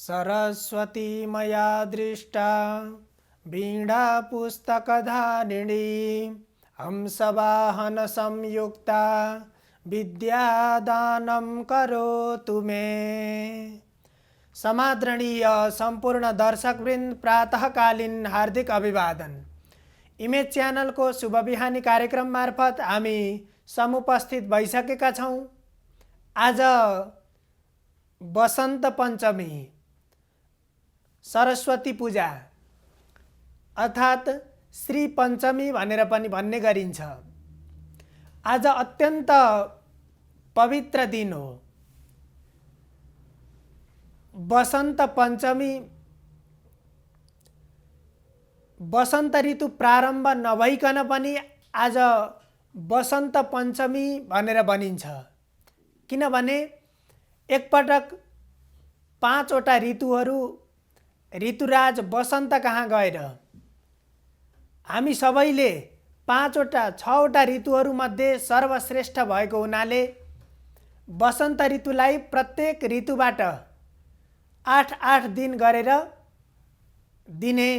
सरस्वती मया दृष्टा वीणा पुस्तकधारिणी हंसवाहन संयुक्ता विद्यादानं करोतु मे। समादरणीय संपूर्ण दर्शकवृन्द प्रातःकालीन हार्दिक अभिवादन। इमेज च्यानल को शुभ बिहानी कार्यक्रम मार्फत हामी समुपस्थित भइसकेका छौं। आज बसन्त पञ्चमी सरस्वती पूजा अर्थात् श्री पञ्चमी भनेर पनि भन्ने गरिन्छ। आज अत्यन्त पवित्र दिन हो। बसन्त पञ्चमी वसन्त ऋतु प्रारम्भ नभइकन पनि आज बसन्त पञ्चमी भनेर भनिन्छ। किनभने एकपटक 5 वटा ऋतुहरू ऋतुराज बसन्त कहाँ गएर हामी सबैले 6 वटा ऋतुहरू मध्ये सर्वश्रेष्ठ भएको हुनाले बसन्त ऋतुलाई प्रत्येक ऋतुबाट 8 दिन गरेर दिने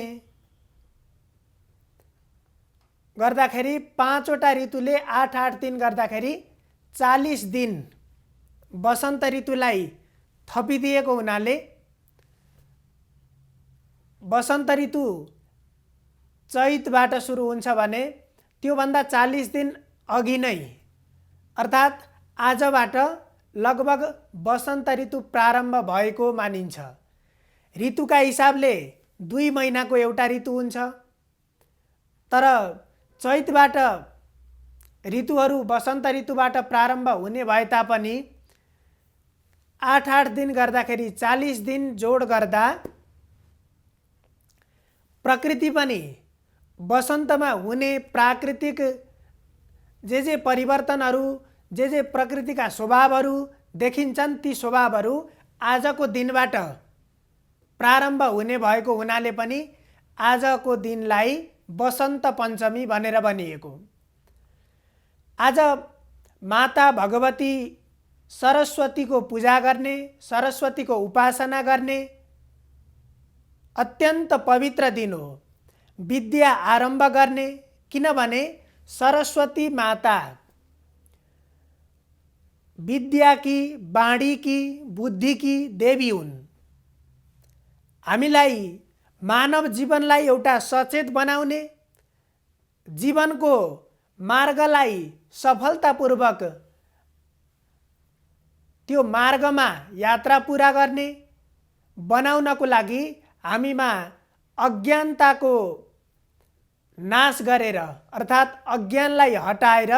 गर्दाखेरि 5 वटा ऋतुले 8 दिन गर्दाखेरि 40 दिन बसन्त ऋतुलाई थपिदिएको हुनाले बसन्त ऋतु चैतबाट सुरु हुन्छ भने त्योभन्दा 40 दिन अघि नै अर्थात् आजबाट लगभग बसन्त ऋतु प्रारम्भ भएको मानिन्छ। ऋतुका हिसाबले 2 महिनाको एउटा ऋतु हुन्छ, तर चैतबाट ऋतुहरू बसन्त ऋतुबाट प्रारम्भ हुने भए तापनि 8 दिन गर्दाखेरि 40 दिन जोड गर्दा प्रकृति पनि बसन्तमा हुने प्राकृतिक जे परिवर्तनहरू जे प्रकृतिका स्वभावहरू देखिन्छन् ती स्वभावहरू आजको दिनबाट प्रारम्भ हुने भएको हुनाले पनि आजको दिनलाई बसन्त पञ्चमी भनेर भनिएको। आज माता भगवती सरस्वतीको पूजा गर्ने, सरस्वतीको उपासना गर्ने अत्यन्त पवित्र दिन हो। विद्या आरम्भ गर्ने, किनभने सरस्वती माता विद्या की, वाणी की, बुद्धि की देवी हुन्। हामीलाई मानव जीवनलाई एउटा सचेत बनाउने, जीवनको मार्गलाई सफलतापूर्वक त्यो मार्गमा यात्रा पूरा गर्ने बनाउनको लागि हामीमा अज्ञानताको नाश गरेर अर्थात् अज्ञानलाई हटाएर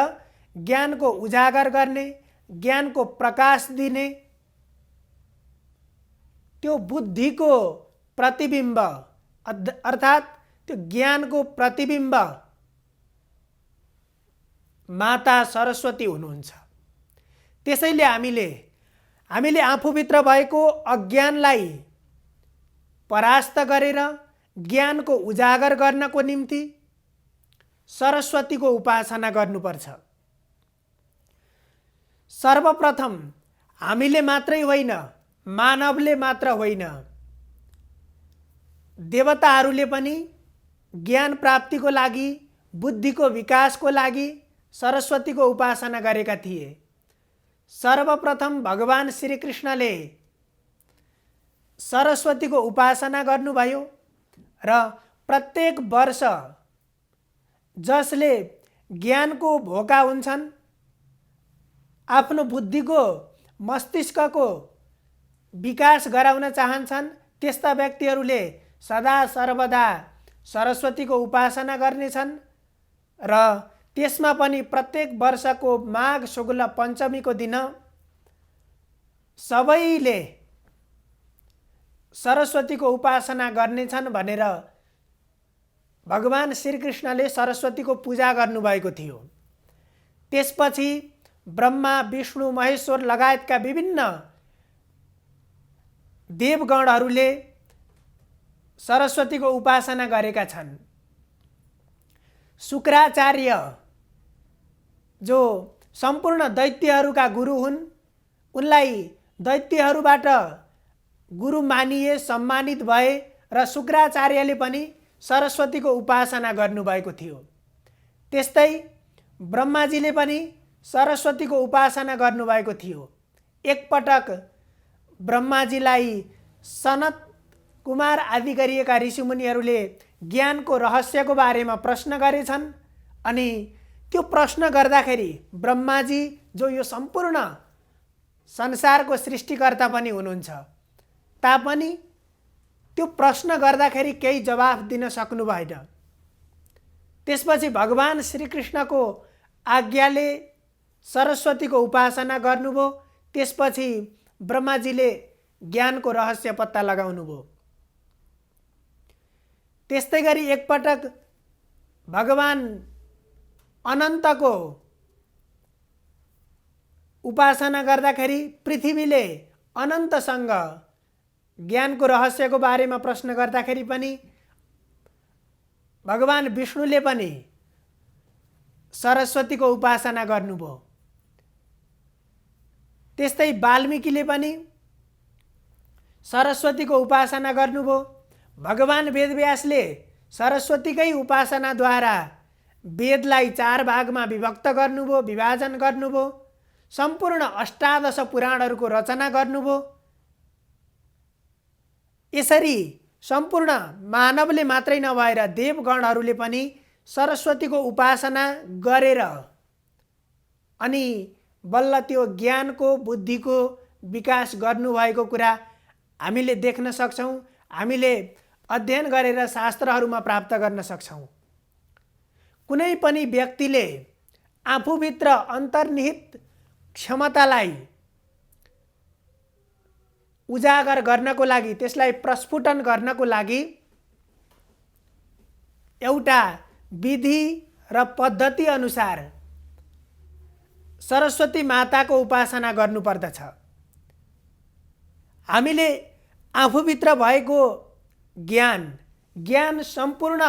ज्ञानको उजागर गर्ने, ज्ञानको प्रकाश दिने, त्यो बुद्धिको प्रतिबिम्ब अर्थात् त्यो ज्ञानको प्रतिबिम्ब माता सरस्वती हुनुहुन्छ। त्यसैले हामीले आफूभित्र भएको अज्ञानलाई परास्त गरेर ज्ञानको उजागर गर्नको निम्ति सरस्वतीको उपासना गर्नुपर्छ। सर्वप्रथम हामीले मात्रै होइन, मानवले मात्र होइन, देवताहरूले पनि ज्ञान प्राप्तिको लागि, बुद्धिको विकासको लागि सरस्वतीको उपासना गरेका थिए। सर्वप्रथम भगवान श्री कृष्णले सरस्वतीको उपासना गर्नुभयो र प्रत्येक वर्ष जसले ज्ञानको भोका हुन्छन्, आफ्नो बुद्धिको मस्तिष्कको विकास गराउन चाहन्छन्, त्यस्ता व्यक्तिहरूले सदा सर्वदा सरस्वतीको उपासना गर्नेछन् र त्यसमा पनि प्रत्येक वर्षको माघ शुक्ल पञ्चमीको दिन सबैले सरस्वतीको उपासना गर्नेछन् भनेर भगवान श्रीकृष्णले सरस्वतीको पूजा गर्नुभएको थियो। त्यसपछि ब्रह्मा, विष्णु, महेश्वर लगायतका विभिन्न देवगणहरूले सरस्वतीको उपासना गरेका छन्। शुक्राचार्य जो सम्पूर्ण दैत्यहरूका गुरु हुन्, उनलाई दैत्यहरूबाट गुरु मानिए, सम्मानित भए र शुक्राचार्यले पनि सरस्वतीको उपासना गर्नुभएको थियो। त्यस्तै ब्रह्माजीले पनि सरस्वतीको उपासना गर्नुभएको थियो। एकपटक ब्रह्माजीलाई सनत कुमार आदि गरिएका ऋषिमुनिहरूले ज्ञानको रहस्यको बारेमा प्रश्न गरेछन् अनि त्यो प्रश्न गर्दाखेरि ब्रह्माजी जो यो सम्पूर्ण संसारको सृष्टिकर्ता पनि हुनुहुन्छ तापनि त्यो प्रश्न गर्दाखेरि केही जवाफ दिन सक्नु भएन। त्यसपछि भगवान श्रीकृष्णको आज्ञाले सरस्वतीको उपासना गर्नुभयो। त्यसपछि ब्रह्माजीले ज्ञानको रहस्य पत्ता लगाउनुभयो। त्यस्तै गरी एकपटक भगवान अनन्तको उपासना गर्दाखेरि पृथ्वीले अनन्तसँग ज्ञानको रहस्यको बारेमा प्रश्न गर्दाखेरि पनि भगवान विष्णुले पनि सरस्वतीको उपासना गर्नुभयो। त्यस्तै वाल्मीकिले पनि सरस्वतीको उपासना गर्नुभयो। भगवान वेदव्यासले सरस्वतीकै उपासनाद्वारा वेदलाई 4 भागमा विभक्त गर्नुभयो, विभाजन गर्नुभयो। सम्पूर्ण 18 पुराणहरूको रचना गर्नुभयो। यसरी सम्पूर्ण मानवले मात्रै नभएर देवगणहरूले पनि सरस्वतीको उपासना गरेर अनि बल्ल त्यो ज्ञानको, बुद्धिको विकास गर्नुभएको कुरा हामीले देख्न सक्छौँ। हामीले अध्ययन गरेर शास्त्रहरूमा प्राप्त गर्न सक्छौँ। कुनै पनि व्यक्तिले आफूभित्र अन्तर्निहित क्षमतालाई उजागर गर्नको लागि, त्यसलाई प्रस्फुटन गर्नको लागि एउटा विधि र पद्धति अनुसार सरस्वती माताको उपासना गर्नुपर्दछ। हामीले आफूभित्र भएको ज्ञान सम्पूर्ण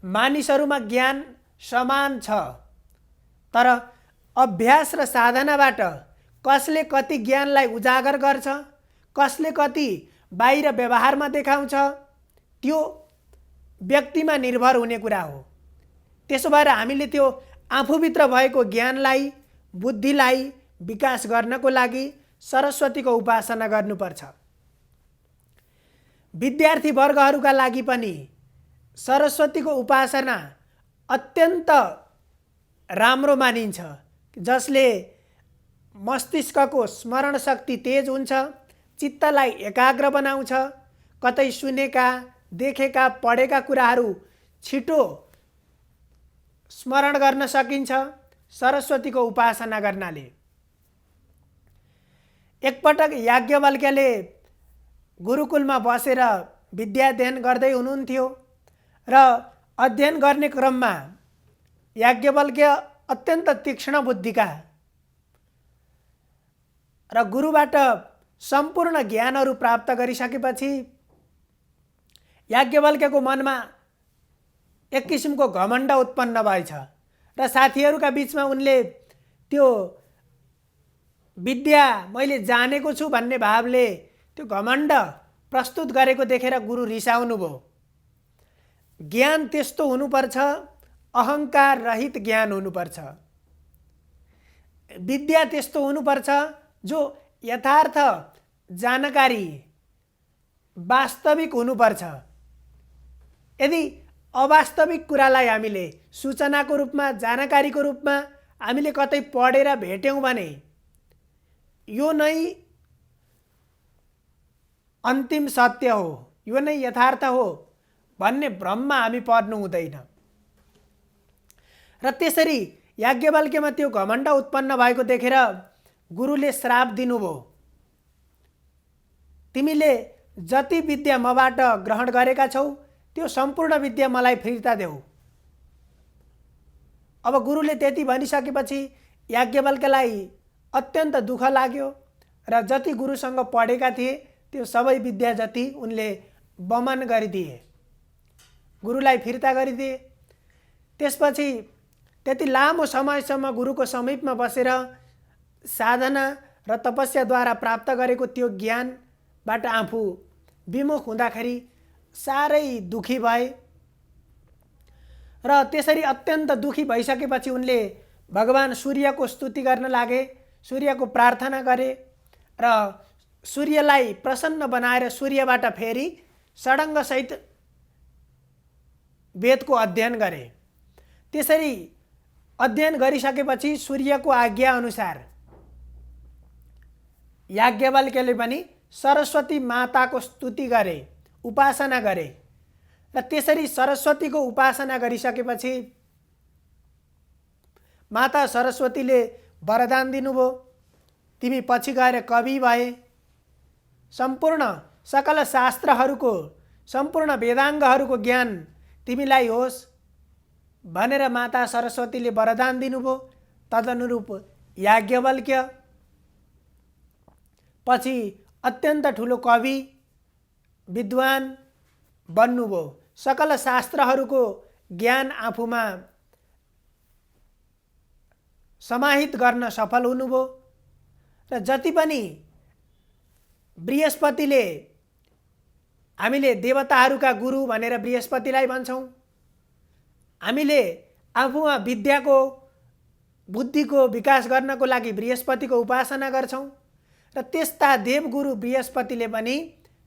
मानिसहरूमा ज्ञान समान छ, तर अभ्यास र साधनाबाट कसले कति ज्ञानलाई उजागर गर्छ, कसले कति बाहिर व्यवहारमा देखाउँछ, त्यो व्यक्तिमा निर्भर हुने कुरा हो। त्यसो भएर हामीले त्यो आफूभित्र भएको ज्ञानलाई, बुद्धिलाई विकास गर्नको लागि सरस्वतीको उपासना गर्नुपर्छ। विद्यार्थी वर्गहरूका लागि पनि सरस्वतीको उपासना अत्यन्त राम्रो मानिन्छ, जसले मस्तिष्कको स्मरण शक्ति तेज हुन्छ, चित्तलाई एकाग्र बनाउँछ, कतै सुनेका, देखेका, पढेका कुराहरू छिटो स्मरण गर्न सकिन्छ सरस्वतीको उपासना गर्नाले। एकपटक याज्ञवल्क्यले गुरुकुलमा बसेर विद्याध्ययन गर्दै हुनुहुन्थ्यो र अध्ययन गर्ने क्रममा याज्ञवल्क्य अत्यन्त तीक्ष्ण बुद्धिका र गुरुबाट सम्पूर्ण ज्ञानहरू प्राप्त गरिसकेपछि याज्ञवल्क्यको मनमा एक किसिमको घमण्ड उत्पन्न भएछ र साथीहरूका बीचमा उनले त्यो विद्या मैले जानेको छु भन्ने भावले त्यो घमण्ड प्रस्तुत गरेको देखेर गुरु रिसाउनु भयो। ज्ञान त्यस्तो हुनुपर्छ, अहङ्कार रहित ज्ञान हुनुपर्छ। विद्या त्यस्तो हुनुपर्छ जो यथार्थ जानकारी, वास्तविक हुनुपर्छ। यदि अवास्तविक कुरालाई हामीले सूचनाको रूपमा, जानकारीको रूपमा हामीले कतै पढेर भेट्यौँ भने यो नै अन्तिम सत्य हो, यो नै यथार्थ हो भन्ने भ्रममा हामी पर्नु हुँदैन। र त्यसरी याज्ञवल्क्यमा त्यो घमण्ड उत्पन्न भएको देखेर गुरुले श्राप दिनुभयो। तिमीले जति विद्या मबाट ग्रहण गरेका छौ त्यो सम्पूर्ण विद्या मलाई फिर्ता देऊ। अब गुरुले त्यति भनिसकेपछि याज्ञवल्क्यलाई अत्यन्त दुःख लाग्यो र जति गुरुसँग पढेका थिए त्यो सबै विद्या जति उनले वमन गरिदिए, गुरुलाई फिर्ता गरिदिए। त्यसपछि त्यति लामो समयसम्म गुरुको समीपमा बसेर साधना र तपस्याद्वारा प्राप्त गरेको त्यो ज्ञान सूर्यबाट आफू विमुख हुँदाखेरि साह्रै दुखी भए र त्यसरी अत्यन्त दुखी भइसकेपछि उनले भगवान सूर्यको स्तुति गर्न लागे, सूर्यको प्रार्थना गरे र सूर्यलाई प्रसन्न बनाएर सूर्यबाट फेरि षडङ्गसहित वेदको अध्ययन गरे। त्यसरी अध्ययन गरिसकेपछि सूर्यको आज्ञा अनुसार याज्ञवल्क्यले पनि सरस्वती माताको स्तुति गरे, उपासना गरे र त्यसरी सरस्वतीको उपासना गरिसकेपछि माता सरस्वतीले वरदान दिनुभयो, तिमी पछि गएर कवि भए, सम्पूर्ण सकल शास्त्रहरूको सम्पूर्ण वेदाङ्गहरूको ज्ञान तिमीलाई होस् भनेर माता सरस्वतीले वरदान दिनुभयो। तदनुरूप याज्ञवल्क्य पछि अत्यन्त ठुलो कवि विद्वान बन्नुभयो, सकल शास्त्रहरूको ज्ञान आफूमा समाहित गर्न सफल हुनुभयो र जति पनि बृहस्पतिले, हामीले देवताहरूका गुरु भनेर बृहस्पतिलाई भन्छौँ, हामीले आफूमा विद्याको बुद्धिको विकास गर्नको लागि बृहस्पतिको उपासना गर्छौँ र त्यस्ता देवगुरु बृहस्पतिले पनि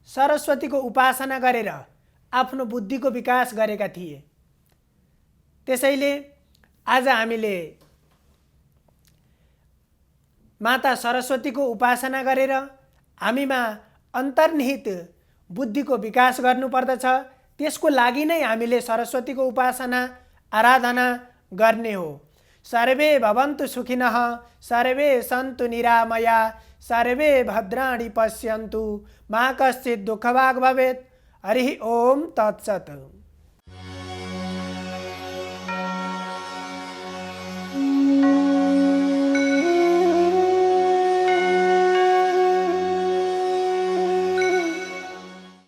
सरस्वतीको उपासना गरेर आफ्नो बुद्धिको विकास गरेका थिए। त्यसैले आज हामीले माता सरस्वतीको उपासना गरेर हामीमा अन्तर्निहित बुद्धिको विकास गर्नुपर्दछ। त्यसको लागि नै हामीले सरस्वतीको उपासना आराधना गर्ने हो। सर्वे भवन्तु सुखिनः, सर्वे सन्तु निरामया, सर्वे भद्राणि पश्यन्तु, मा कश्चित् दुःखभाग् भवेत्। हरि ओम तत्सत्।